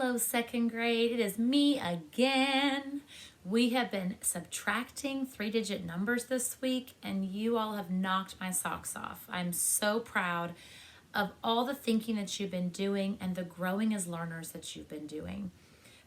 Hello, second grade. It is me again. We have been subtracting 3-digit numbers this week, and you all have knocked my socks off. I'm so proud of all the thinking that you've been doing and the growing as learners that you've been doing.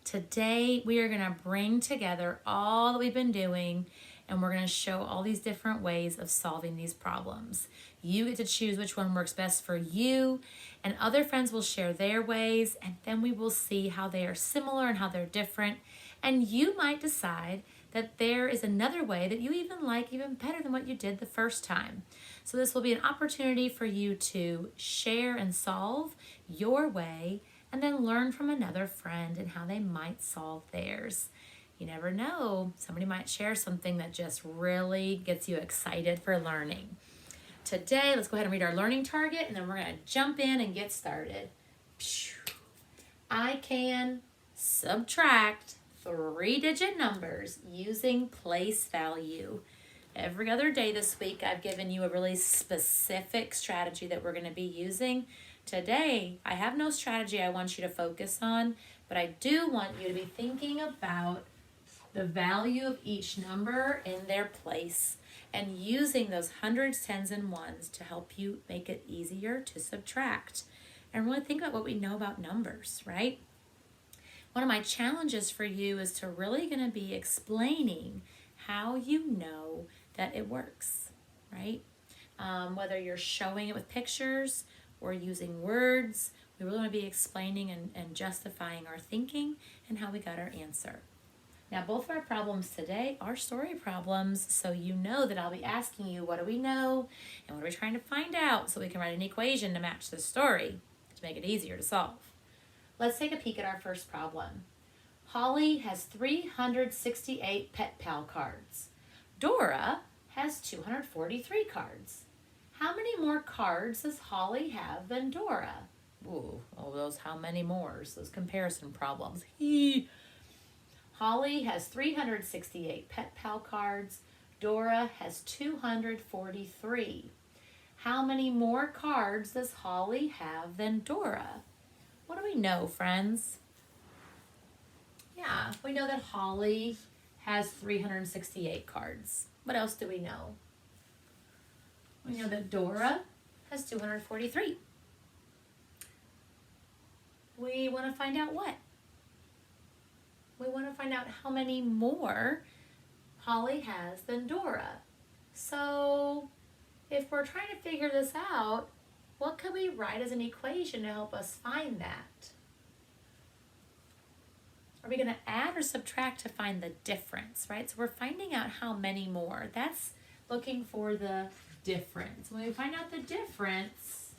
Today, we are going to bring together all that we've been doing, and we're going to show all these different ways of solving these problems. You get to choose which one works best for you, and other friends will share their ways, and then we will see how they are similar and how they're different. And you might decide that there is another way that you even like even better than what you did the first time. So this will be an opportunity for you to share and solve your way, and then learn from another friend and how they might solve theirs. You never know, somebody might share something that just really gets you excited for learning. Today, let's go ahead and read our learning target, and then we're going to jump in and get started. I can subtract 3-digit numbers using place value. Every other day this week, I've given you a really specific strategy that we're going to be using. Today, I have no strategy I want you to focus on, but I do want you to be thinking about the value of each number in their place and using those hundreds, tens, and ones to help you make it easier to subtract. And really think about what we know about numbers, right? One of my challenges for you is to really going to be explaining how you know that it works, right? Whether you're showing it with pictures or using words, we really want to be explaining and justifying our thinking and how we got our answer. Now, both of our problems today are story problems, so you know that I'll be asking you, what do we know and what are we trying to find out, so we can write an equation to match the story to make it easier to solve. Let's take a peek at our first problem. Holly has 368 Pet Pal cards. Dora has 243 cards. How many more cards does Holly have than Dora? Ooh, oh, those how many mores, those comparison problems. Holly has 368 Pet Pal cards. Dora has 243. How many more cards does Holly have than Dora? What do we know, friends? Yeah, we know that Holly has 368 cards. What else do we know? We know that Dora has 243. We want to find out what? We want to find out how many more Holly has than Dora. So if we're trying to figure this out, what could we write as an equation to help us find that? Are we going to add or subtract to find the difference, right? So we're finding out how many more. That's looking for the difference. When we find out the difference,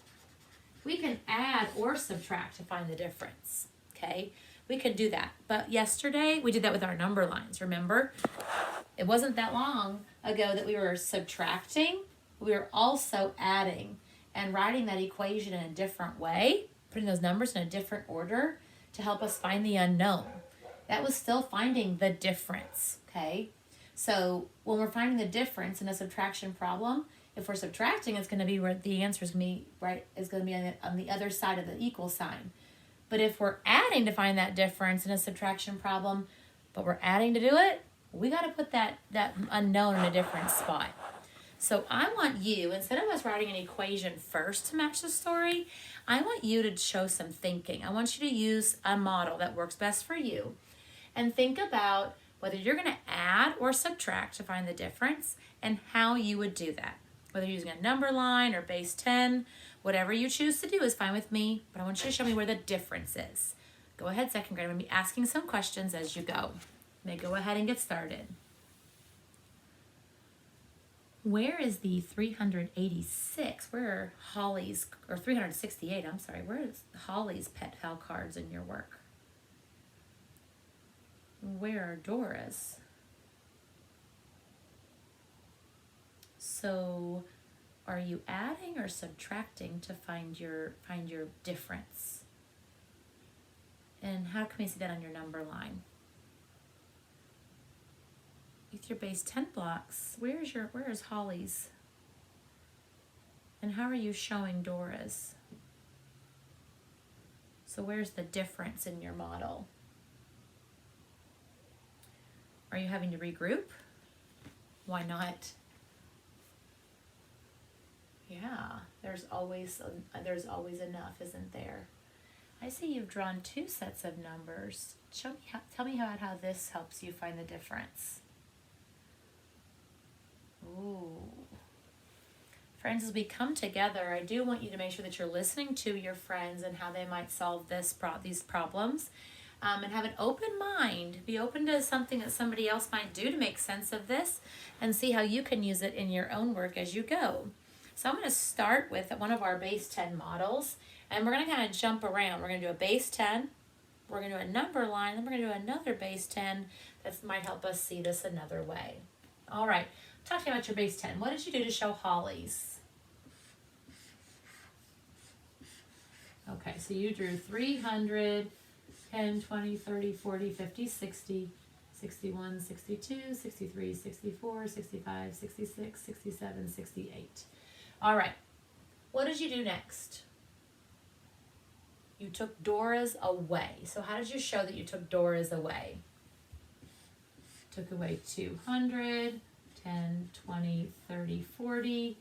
we can add or subtract to find the difference, okay? We can do that. But yesterday, we did that with our number lines, remember? It wasn't that long ago that we were subtracting. We were also adding and writing that equation in a different way, putting those numbers in a different order to help us find the unknown. That was still finding the difference, okay? So when we're finding the difference in a subtraction problem, if we're subtracting, it's going to be where the answer is going to be, right, is going to be on the other side of the equal sign. But if we're adding to find that difference in a subtraction problem, but we're adding to do it, we got to put that unknown in a different spot. So I want you, instead of us writing an equation first to match the story, I want you to show some thinking. I want you to use a model that works best for you and think about whether you're going to add or subtract to find the difference and how you would do that. Whether you're using a number line or base 10, whatever you choose to do is fine with me, but I want you to show me where the difference is. Go ahead, second grade. I'm going to be asking some questions as you go. May go ahead and get started. Where is the 386? Where are Holly's, or 368, I'm sorry, where is Holly's Pet Pal cards in your work? Where are Dora's? So are you adding or subtracting to find your difference? And how can we see that on your number line? With your base 10 blocks, where is Holly's? And how are you showing Dora's? So where's the difference in your model? Are you having to regroup? Why not? Yeah, there's always enough, isn't there? I see you've drawn two sets of numbers. Tell me how this helps you find the difference. Ooh. Friends, as we come together, I do want you to make sure that you're listening to your friends and how they might solve these problems. And have an open mind. Be open to something that somebody else might do to make sense of this and see how you can use it in your own work as you go. So I'm going to start with one of our base 10 models, and we're going to kind of jump around. We're going to do a base 10, we're going to do a number line, then we're going to do another base 10 that might help us see this another way. All right, talk to me about your base 10. What did you do to show Hollies? Okay, so you drew 300, 10, 20, 30, 40, 50, 60, 61, 62, 63, 64, 65, 66, 67, 68. All right, what did you do next? You took Dora's away. So how did you show that you took Dora's away? Took away 200, 10, 20, 30, 40,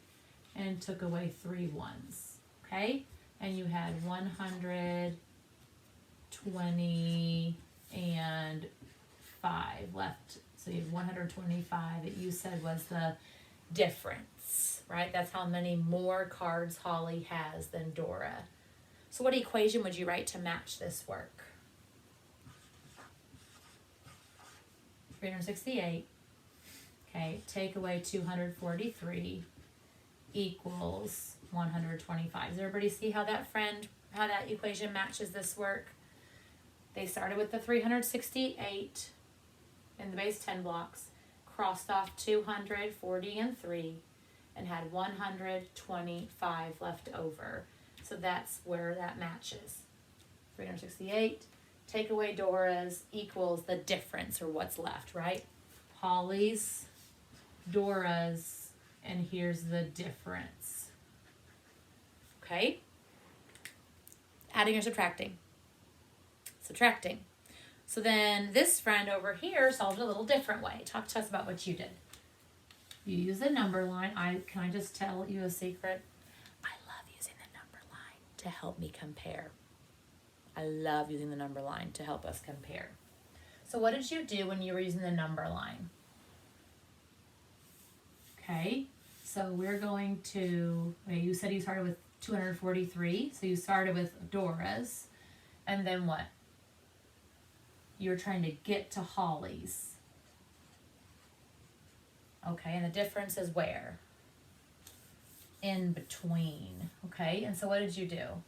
and took away 3 ones, okay? And you had 100, 20, and 5 left. So you had 125 that you said was the difference, right? That's how many more cards Holly has than Dora. So what equation would you write to match this work? 368. Okay, take away 243 equals 125. Does everybody see how that equation matches this work? They started with the 368 in the base 10 blocks, crossed off 240 and 3, and had 125 left over. So that's where that matches. 368, take away Dora's equals the difference, or what's left, right? Holly's, Dora's, and here's the difference. Okay? Adding or subtracting? Subtracting. So then this friend over here solved it a little different way. Talk to us about what you did. You use a number line. Can I just tell you a secret? I love using the number line to help me compare. I love using the number line to help us compare. So what did you do when you were using the number line? Okay, so we're going to, you said you started with 243, so you started with Dora's, and then what? You're trying to get to Holly's. Okay, and the difference is where? In between. Okay, and so what did you do?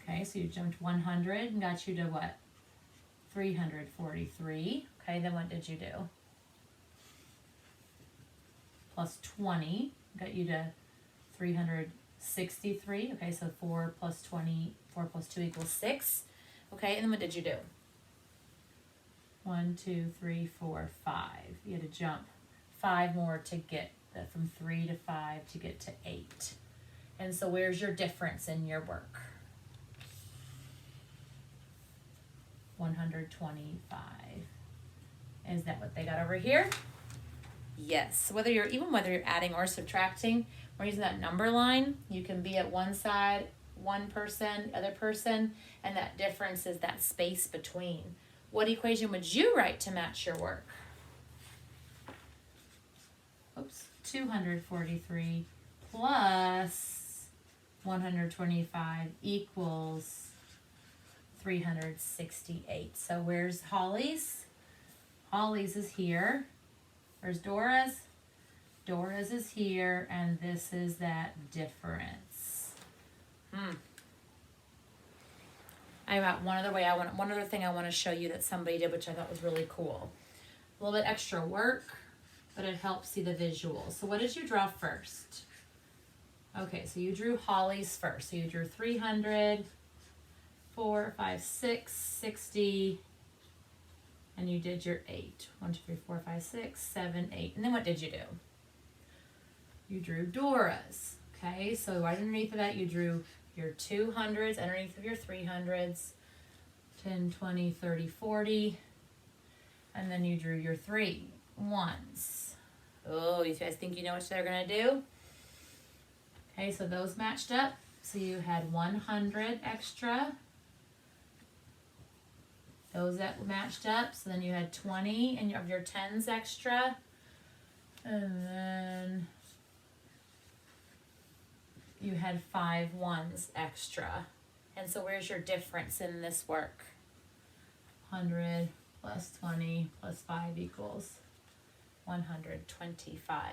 Okay, so you jumped 100 and got you to what? 343. Okay, then what did you do? Plus 20 got you to 363. Okay, so 4 plus 20, 4 plus 2 equals 6. Okay, and then what did you do? 1, 2, 3, 4, 5. You had to jump 5 more to get from 3 to 5 to get to 8. And so where's your difference in your work? 125. Is that what they got over here? Yes. Whether you're adding or subtracting, or using that number line, you can be at one side, one person, other person, and that difference is that space between. What equation would you write to match your work? 243 plus 125 equals 368. So where's Holly's? Holly's is here. Where's Dora's? Dora's is here, and this is that difference. I got one other thing I want to show you that somebody did, which I thought was really cool. A little bit extra work, but it helps see the visuals. So what did you draw first? Okay, so you drew Holly's first. So you drew 300, 4, 5, 6, 60, and you did your 8. 1, 2, 3, 4, 5, 6, 7, 8. And then what did you do? You drew Dora's. Okay, so right underneath of that you drew your 200s underneath of your 300s, 10, 20, 30, 40, and then you drew your 3 ones. Oh, you guys think you know what they're going to do? Okay, so those matched up. So you had 100 extra. Those that matched up. So then you had 20 and of your 10s extra. And then you had 5 ones extra. And so where's your difference in this work? 100 plus 20 plus 5 equals 125.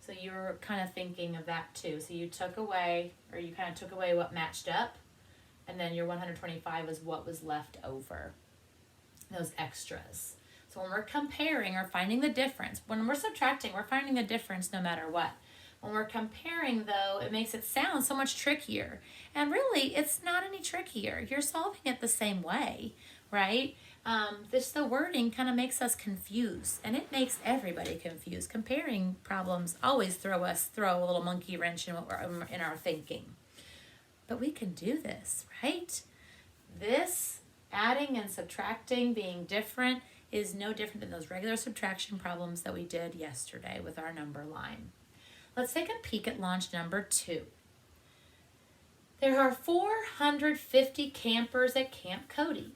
So you were kind of thinking of that too. So you took away, or you kind of took away what matched up, and then your 125 was what was left over, those extras. So when we're comparing or finding the difference, when we're subtracting, we're finding the difference no matter what. When we're comparing, though, it makes it sound so much trickier. And really, it's not any trickier. You're solving it the same way, right? The wording kind of makes us confused, and it makes everybody confused. Comparing problems always throw a little monkey wrench in our thinking. But we can do this, right? This adding and subtracting, being different, is no different than those regular subtraction problems that we did yesterday with our number line. Let's take a peek at launch number 2. There are 450 campers at Camp Cody.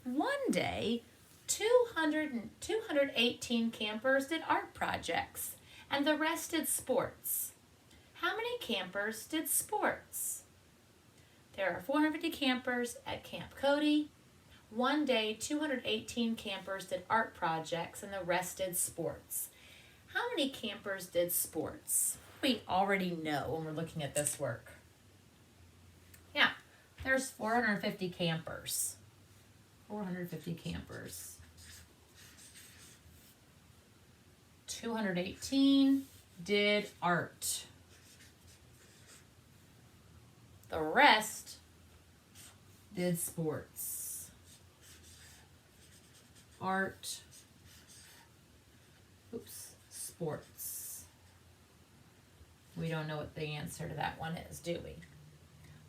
One day, 218 campers did art projects, and the rest did sports. How many campers did sports? There are 450 campers at Camp Cody. One day, 218 campers did art projects, and the rest did sports. How many campers did sports? We already know when we're looking at this work. Yeah, there's 450 campers. 450 campers. 218 did art. The rest did sports. Art. Sports. We don't know what the answer to that one is, do we?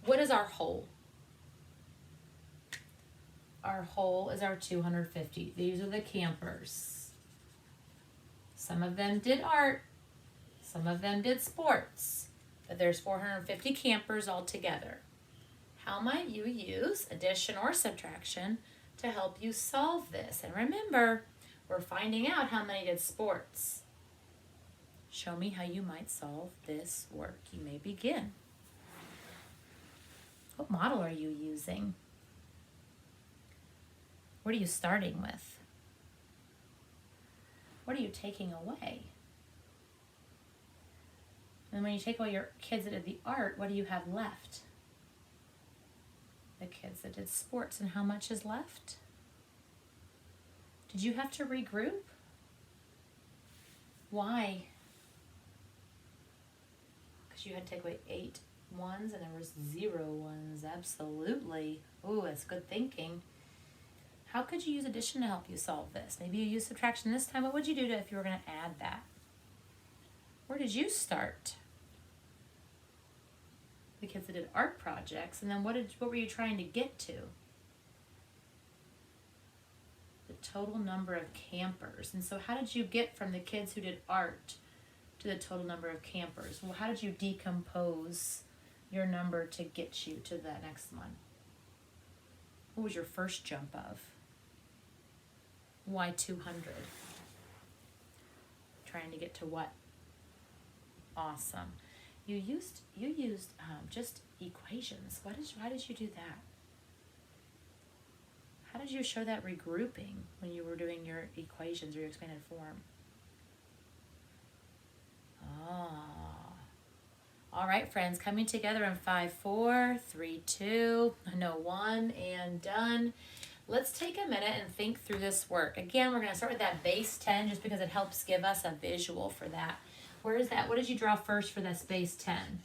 What is our whole? Our whole is our 250. These are the campers. Some of them did art. Some of them did sports. But there's 450 campers altogether. How might you use addition or subtraction to help you solve this? And remember, we're finding out how many did sports. Show me how you might solve this work. You may begin. What model are you using? What are you starting with? What are you taking away? And when you take away your kids that did the art, what do you have left? The kids that did sports, and how much is left? Did you have to regroup? Why? Because you had to take away 8 ones and there was 0 ones. Absolutely. Ooh, that's good thinking. How could you use addition to help you solve this? Maybe you use subtraction this time. What would you do if you were going to add that? Where did you start? The kids that did art projects, and then what were you trying to get to? The total number of campers. And so how did you get from the kids who did art to the total number of campers? Well, how did you decompose your number to get you to that next one? What was your first jump of? Why 200? Trying to get to what? Awesome. You used just equations. Why did you do that? How did you show that regrouping when you were doing your equations or your expanded form? All right, friends, coming together in 5, 4, 3, 2, no 1, and done. Let's take a minute and think through this work. Again, we're going to start with that base 10 just because it helps give us a visual for that. Where is that? What did you draw first for that base 10?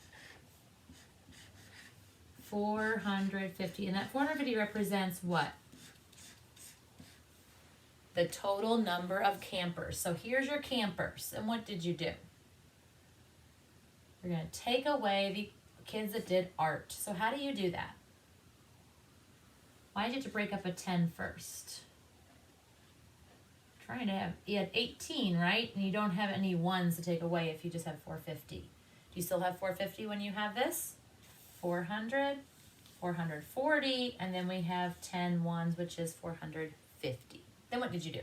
450. And that 450 represents what? The total number of campers. So here's your campers. And what did you do? We're going to take away the kids that did art. So how do you do that? Why did you have to break up a 10 first? Trying to have, you had 18, right? And you don't have any ones to take away if you just have 450. Do you still have 450 when you have this? 400, 440, and then we have 10 ones, which is 450. Then what did you do?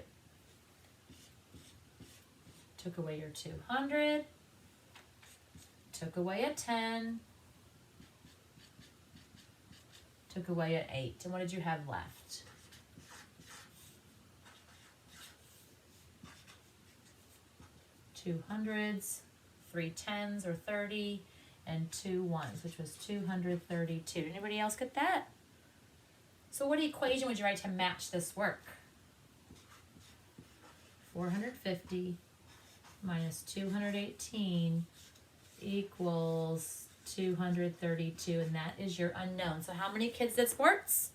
Took away your 200, took away a 10, took away an 8. And what did you have left? Two hundreds, 3 10s or 30, and 2 ones, which was 232. Did anybody else get that? So what equation would you write to match this work? 450 minus 218 equals 232, and that is your unknown. So how many kids did sports?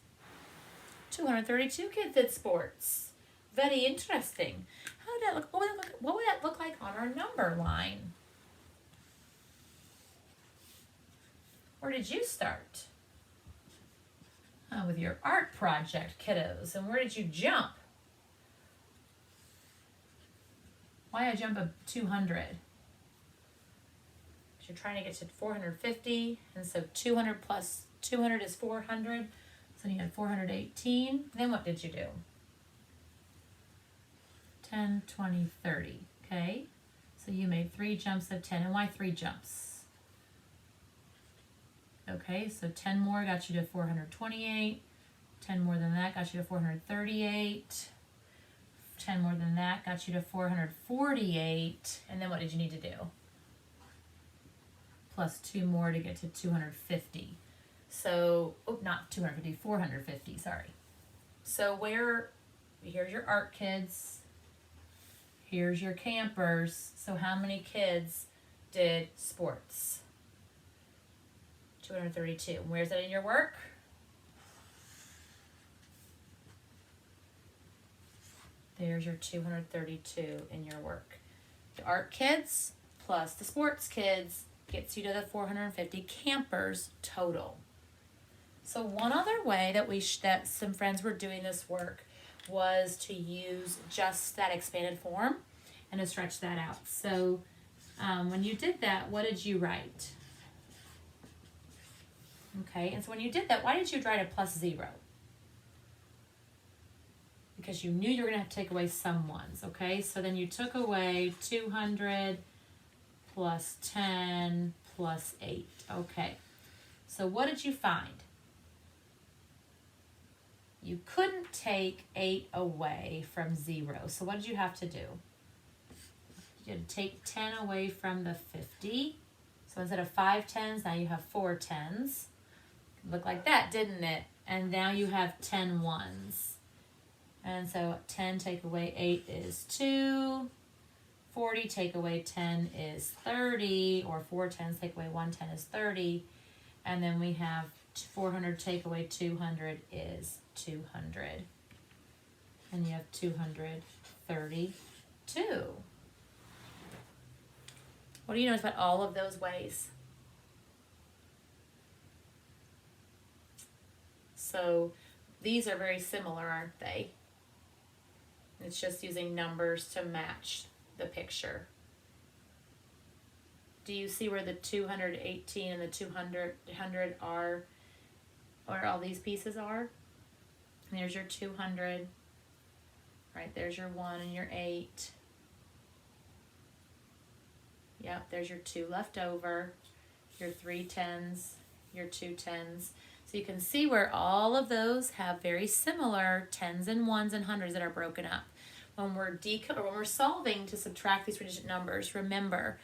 232 kids did sports. Very interesting. How would that look? What would that look like on our number line? Where did you start? With your art project, kiddos. And where did you jump? Why I jump a 200? Because you're trying to get to 450, and so 200 plus 200 is 400. So you had 418. Then what did you do? 10, 20, 30. Okay, so you made 3 jumps of 10. And why 3 jumps? Okay, so 10 more got you to 428. 10 more than that got you to 438. 10 more than that got you to 448. And then what did you need to do? Plus 2 more to get to 250. So, not 250, 450, sorry. So here's your art kids. Here's your campers. So how many kids did sports? 232. And where's that in your work? There's your 232 in your work. The art kids plus the sports kids gets you to the 450 campers total. So one other way that some friends were doing this work was to use just that expanded form and to stretch that out. So when you did that, what did you write? Okay, and so when you did that, why did you write a plus 0? Because you knew you were going to have to take away some ones, okay? So then you took away 200 plus 10 plus 8. Okay, so what did you find? You couldn't take 8 away from 0. So what did you have to do? You had to take 10 away from the 50. So instead of 5 10s, now you have 4 10s. Looked like that, didn't it? And now you have 10 ones. And so 10 take away 8 is 2. 40 take away 10 is 30. Or 4 10s take away 1 10 is 30. And then we have 400 take away 200 is 200. And you have 232. What do you notice about all of those ways? So these are very similar, aren't they? It's just using numbers to match the picture. Do you see where the 218 and the 200 are, or all these pieces are? And there's your 200, right? There's your 1 and your 8. Yep, there's your 2 left over, your 3 10s, your 2 10s. So you can see where all of those have very similar 10s and 1s and 100s that are broken up. When we're solving to subtract these 3-digit numbers, remember,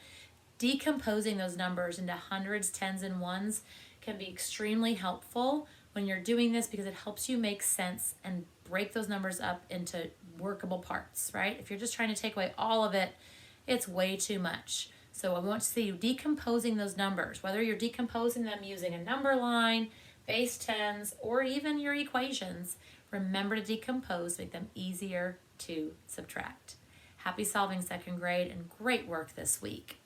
decomposing those numbers into hundreds, 10s, and 1s can be extremely helpful when you're doing this because it helps you make sense and break those numbers up into workable parts, right? If you're just trying to take away all of it, it's way too much. So I want to see you decomposing those numbers, whether you're decomposing them using a number line, base 10s, or even your equations. Remember to decompose, make them easier to subtract. Happy solving second grade and great work this week.